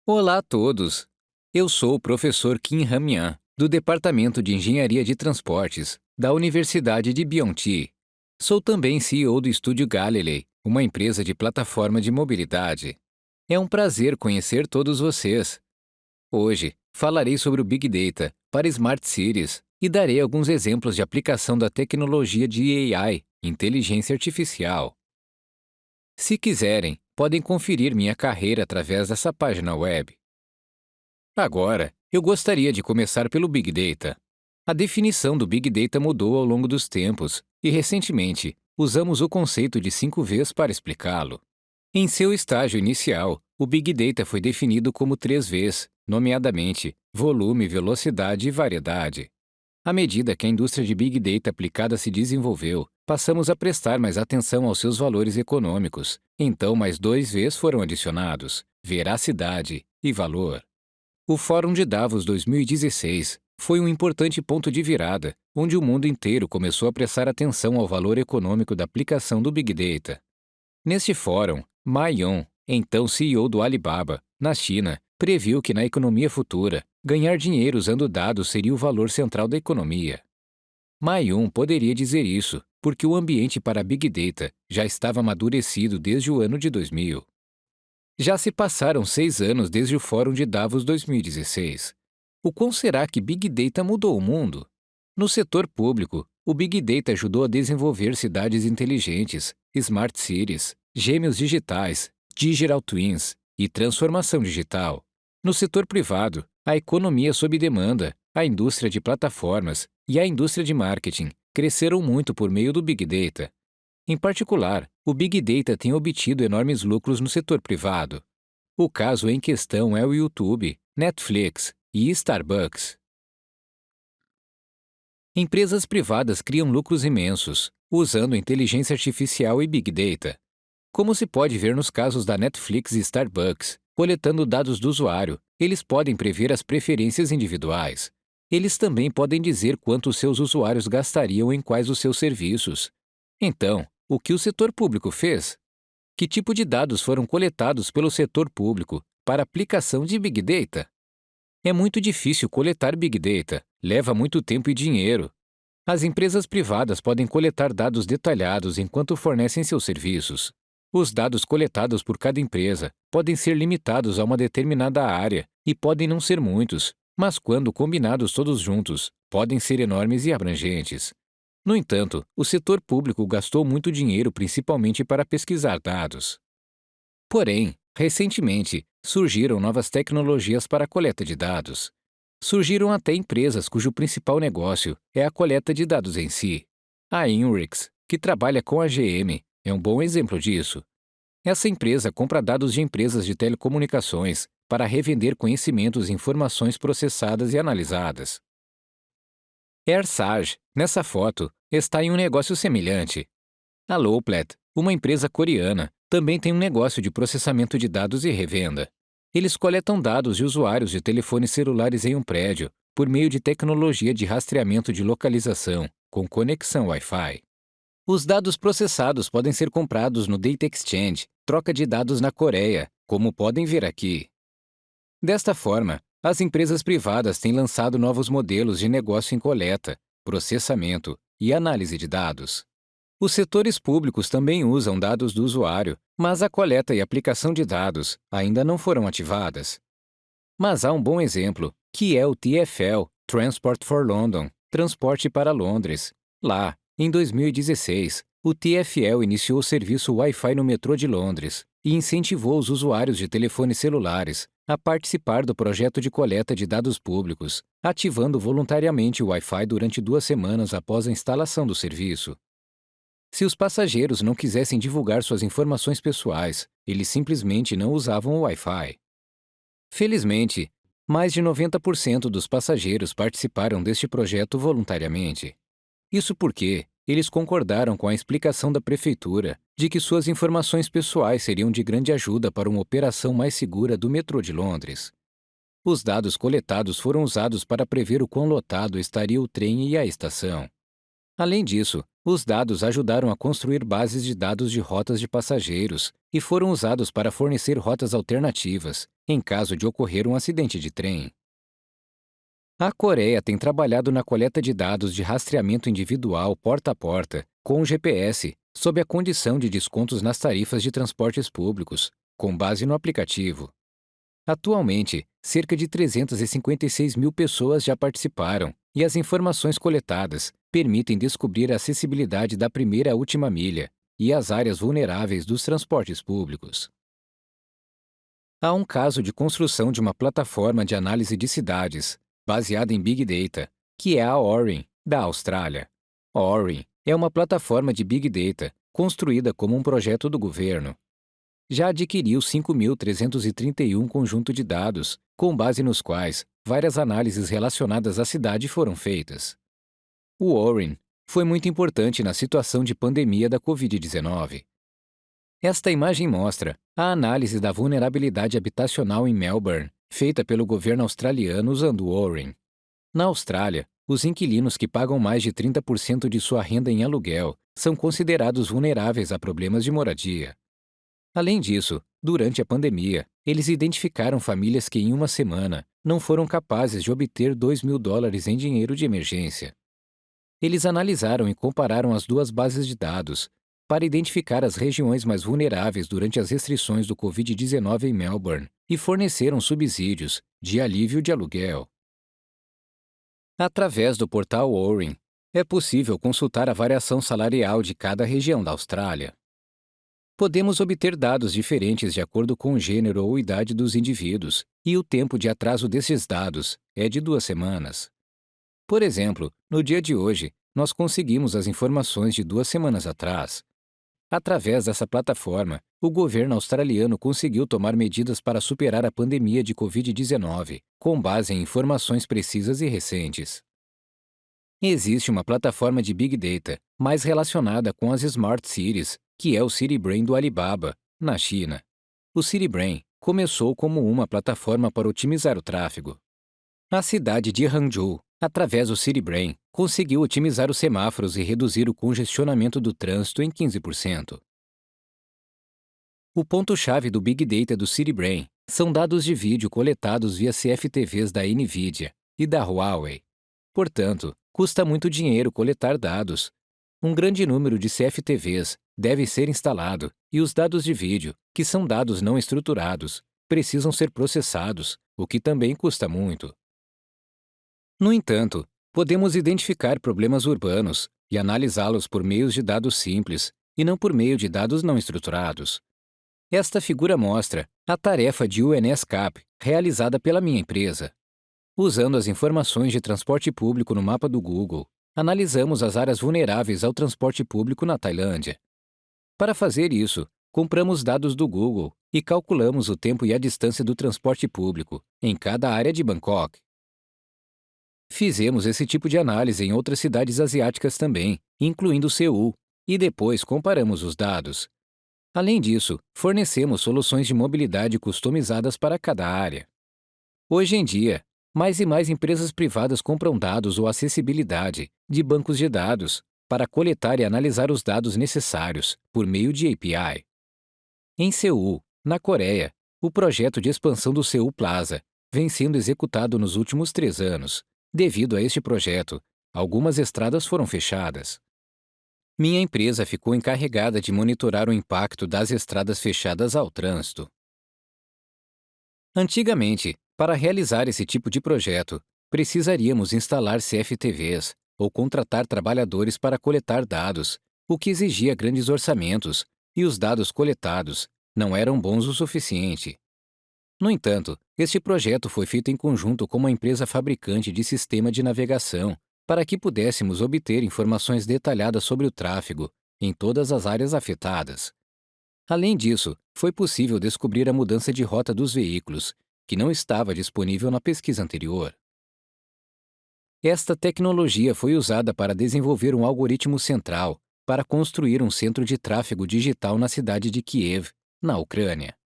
Olá a todos! Eu sou o professor Kim Hamian, do Departamento de Engenharia de Transportes, da Universidade de Byung-Chul. Sou também CEO do Estúdio Galilei, uma empresa de plataforma de mobilidade. É um prazer conhecer todos vocês. Hoje, falarei sobre o Big Data para Smart Cities e darei alguns exemplos de aplicação da tecnologia de AI, inteligência artificial. Se quiserem, podem conferir minha carreira através dessa página web. Agora, eu gostaria de começar pelo Big Data. A definição do Big Data mudou ao longo dos tempos e, recentemente, usamos o conceito de 5Vs para explicá-lo. Em seu estágio inicial, o Big Data foi definido como 3Vs, nomeadamente volume, velocidade e variedade. À medida que a indústria de Big Data aplicada se desenvolveu, passamos a prestar mais atenção aos seus valores econômicos. Então, mais 2Vs foram adicionados: veracidade e valor. O Fórum de Davos 2016 foi um importante ponto de virada, onde o mundo inteiro começou a prestar atenção ao valor econômico da aplicação do Big Data. Neste fórum, Ma Yun, então CEO do Alibaba, na China, previu que na economia futura, ganhar dinheiro usando dados seria o valor central da economia. Ma Yun poderia dizer isso, porque o ambiente para Big Data já estava amadurecido desde o ano de 2000. Já se passaram 6 anos desde o Fórum de Davos 2016. O quão será que Big Data mudou o mundo? No setor público, o Big Data ajudou a desenvolver cidades inteligentes, smart cities, gêmeos digitais, digital twins e transformação digital. No setor privado, a economia sob demanda, a indústria de plataformas e a indústria de marketing cresceram muito por meio do Big Data. Em particular, o Big Data tem obtido enormes lucros no setor privado. O caso em questão é o YouTube, Netflix e Starbucks. Empresas privadas criam lucros imensos, usando inteligência artificial e Big Data. Como se pode ver nos casos da Netflix e Starbucks, coletando dados do usuário, eles podem prever as preferências individuais. Eles também podem dizer quanto seus usuários gastariam em quais os seus serviços. Então, o que o setor público fez? Que tipo de dados foram coletados pelo setor público para aplicação de Big Data? É muito difícil coletar Big Data, leva muito tempo e dinheiro. As empresas privadas podem coletar dados detalhados enquanto fornecem seus serviços. Os dados coletados por cada empresa podem ser limitados a uma determinada área e podem não ser muitos, mas quando combinados todos juntos, podem ser enormes e abrangentes. No entanto, o setor público gastou muito dinheiro principalmente para pesquisar dados. Porém, recentemente, surgiram novas tecnologias para a coleta de dados. Surgiram até empresas cujo principal negócio é a coleta de dados em si. A Inrix, que trabalha com a GM, é um bom exemplo disso. Essa empresa compra dados de empresas de telecomunicações para revender conhecimentos e informações processadas e analisadas. AirSage, nessa foto, está em um negócio semelhante. A Lowplat, uma empresa coreana, também tem um negócio de processamento de dados e revenda. Eles coletam dados de usuários de telefones celulares em um prédio, por meio de tecnologia de rastreamento de localização, com conexão Wi-Fi. Os dados processados podem ser comprados no Data Exchange, troca de dados na Coreia, como podem ver aqui. Desta forma, as empresas privadas têm lançado novos modelos de negócio em coleta, processamento e análise de dados. Os setores públicos também usam dados do usuário, mas a coleta e aplicação de dados ainda não foram ativadas. Mas há um bom exemplo, que é o TfL, Transport for London, Transporte para Londres. Lá, em 2016, o TfL iniciou o serviço Wi-Fi no metrô de Londres e incentivou os usuários de telefones celulares a participar do projeto de coleta de dados públicos, ativando voluntariamente o Wi-Fi durante 2 semanas após a instalação do serviço. Se os passageiros não quisessem divulgar suas informações pessoais, eles simplesmente não usavam o Wi-Fi. Felizmente, mais de 90% dos passageiros participaram deste projeto voluntariamente. Isso porque eles concordaram com a explicação da prefeitura de que suas informações pessoais seriam de grande ajuda para uma operação mais segura do metrô de Londres. Os dados coletados foram usados para prever o quão lotado estaria o trem e a estação. Além disso, os dados ajudaram a construir bases de dados de rotas de passageiros e foram usados para fornecer rotas alternativas, em caso de ocorrer um acidente de trem. A Coreia tem trabalhado na coleta de dados de rastreamento individual porta a porta, com o GPS, sob a condição de descontos nas tarifas de transportes públicos, com base no aplicativo. Atualmente, cerca de 356 mil pessoas já participaram, e as informações coletadas permitem descobrir a acessibilidade da primeira à última milha e as áreas vulneráveis dos transportes públicos. Há um caso de construção de uma plataforma de análise de cidades, baseada em Big Data, que é a Orin, da Austrália. A Orin é uma plataforma de Big Data construída como um projeto do governo. Já adquiriu 5.331 conjunto de dados, com base nos quais várias análises relacionadas à cidade foram feitas. O Orin foi muito importante na situação de pandemia da Covid-19. Esta imagem mostra a análise da vulnerabilidade habitacional em Melbourne, feita pelo governo australiano usando o Orin. Na Austrália, os inquilinos que pagam mais de 30% de sua renda em aluguel são considerados vulneráveis a problemas de moradia. Além disso, durante a pandemia, eles identificaram famílias que em uma semana não foram capazes de obter $2.000 em dinheiro de emergência. Eles analisaram e compararam as duas bases de dados para identificar as regiões mais vulneráveis durante as restrições do Covid-19 em Melbourne e forneceram subsídios de alívio de aluguel. Através do portal Orin, é possível consultar a variação salarial de cada região da Austrália. Podemos obter dados diferentes de acordo com o gênero ou idade dos indivíduos, e o tempo de atraso desses dados é de 2 semanas. Por exemplo, no dia de hoje, nós conseguimos as informações de 2 semanas atrás. Através dessa plataforma, o governo australiano conseguiu tomar medidas para superar a pandemia de Covid-19, com base em informações precisas e recentes. Existe uma plataforma de Big Data, mais relacionada com as Smart Cities, que é o CityBrain do Alibaba, na China. O CityBrain começou como uma plataforma para otimizar o tráfego. A cidade de Hangzhou, através do CityBrain, conseguiu otimizar os semáforos e reduzir o congestionamento do trânsito em 15%. O ponto-chave do Big Data do CityBrain são dados de vídeo coletados via CFTVs da NVIDIA e da Huawei. Portanto, custa muito dinheiro coletar dados. Um grande número de CFTVs deve ser instalado e os dados de vídeo, que são dados não estruturados, precisam ser processados, o que também custa muito. No entanto, podemos identificar problemas urbanos e analisá-los por meio de dados simples e não por meio de dados não estruturados. Esta figura mostra a tarefa de UNSCAP realizada pela minha empresa. Usando as informações de transporte público no mapa do Google, analisamos as áreas vulneráveis ao transporte público na Tailândia. Para fazer isso, compramos dados do Google e calculamos o tempo e a distância do transporte público em cada área de Bangkok. Fizemos esse tipo de análise em outras cidades asiáticas também, incluindo Seul, e depois comparamos os dados. Além disso, fornecemos soluções de mobilidade customizadas para cada área. Hoje em dia, mais e mais empresas privadas compram dados ou acessibilidade de bancos de dados para coletar e analisar os dados necessários por meio de API. Em Seul, na Coreia, o projeto de expansão do Seul Plaza vem sendo executado nos últimos 3 anos. Devido a este projeto, algumas estradas foram fechadas. Minha empresa ficou encarregada de monitorar o impacto das estradas fechadas ao trânsito. Antigamente, para realizar esse tipo de projeto, precisaríamos instalar CFTVs ou contratar trabalhadores para coletar dados, o que exigia grandes orçamentos, e os dados coletados não eram bons o suficiente. No entanto, este projeto foi feito em conjunto com uma empresa fabricante de sistema de navegação para que pudéssemos obter informações detalhadas sobre o tráfego em todas as áreas afetadas. Além disso, foi possível descobrir a mudança de rota dos veículos, que não estava disponível na pesquisa anterior. Esta tecnologia foi usada para desenvolver um algoritmo central para construir um centro de tráfego digital na cidade de Kiev, na Ucrânia.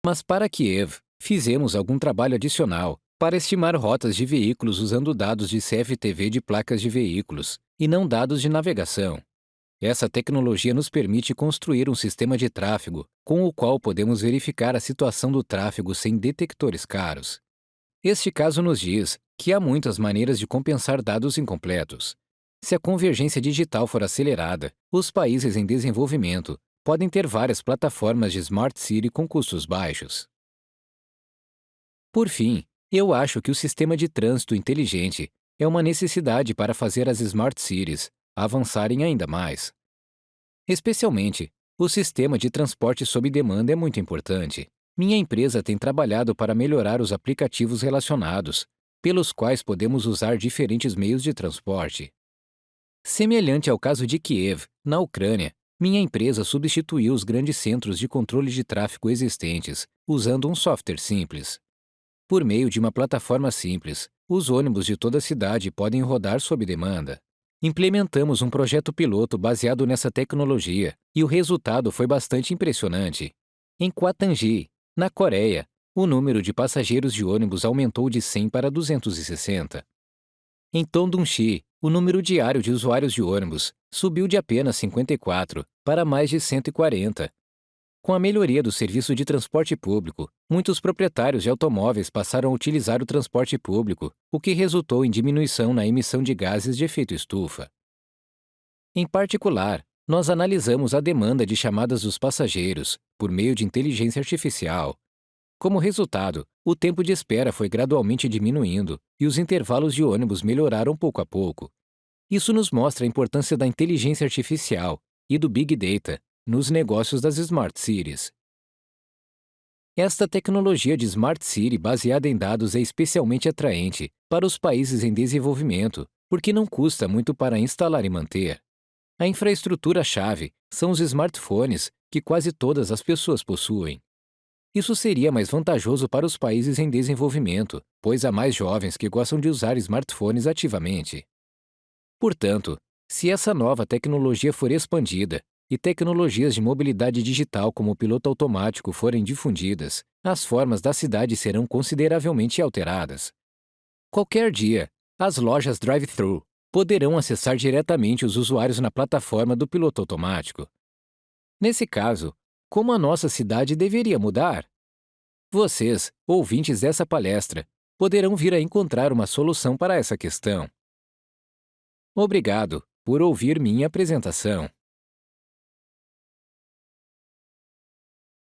Mas para Kiev, fizemos algum trabalho adicional para estimar rotas de veículos usando dados de CFTV de placas de veículos, e não dados de navegação. Essa tecnologia nos permite construir um sistema de tráfego com o qual podemos verificar a situação do tráfego sem detectores caros. Este caso nos diz que há muitas maneiras de compensar dados incompletos. Se a convergência digital for acelerada, os países em desenvolvimento podem ter várias plataformas de Smart City com custos baixos. Por fim, eu acho que o sistema de trânsito inteligente é uma necessidade para fazer as Smart Cities avançarem ainda mais. Especialmente, o sistema de transporte sob demanda é muito importante. Minha empresa tem trabalhado para melhorar os aplicativos relacionados, pelos quais podemos usar diferentes meios de transporte. Semelhante ao caso de Kiev, na Ucrânia, minha empresa substituiu os grandes centros de controle de tráfego existentes, usando um software simples. Por meio de uma plataforma simples, os ônibus de toda a cidade podem rodar sob demanda. Implementamos um projeto piloto baseado nessa tecnologia e o resultado foi bastante impressionante. Em Kwatangi, na Coreia, o número de passageiros de ônibus aumentou de 100 para 260. Em Tondunchi, o número diário de usuários de ônibus subiu de apenas 54 para mais de 140. Com a melhoria do serviço de transporte público, muitos proprietários de automóveis passaram a utilizar o transporte público, o que resultou em diminuição na emissão de gases de efeito estufa. Em particular, nós analisamos a demanda de chamadas dos passageiros por meio de inteligência artificial. Como resultado, o tempo de espera foi gradualmente diminuindo e os intervalos de ônibus melhoraram pouco a pouco. Isso nos mostra a importância da inteligência artificial e do Big Data nos negócios das Smart Cities. Esta tecnologia de Smart City baseada em dados é especialmente atraente para os países em desenvolvimento, porque não custa muito para instalar e manter. A infraestrutura-chave são os smartphones que quase todas as pessoas possuem. Isso seria mais vantajoso para os países em desenvolvimento, pois há mais jovens que gostam de usar smartphones ativamente. Portanto, se essa nova tecnologia for expandida e tecnologias de mobilidade digital como o piloto automático forem difundidas, as formas da cidade serão consideravelmente alteradas. Qualquer dia, as lojas drive-thru poderão acessar diretamente os usuários na plataforma do piloto automático. Nesse caso, como a nossa cidade deveria mudar? Vocês, ouvintes dessa palestra, poderão vir a encontrar uma solução para essa questão. Obrigado por ouvir minha apresentação.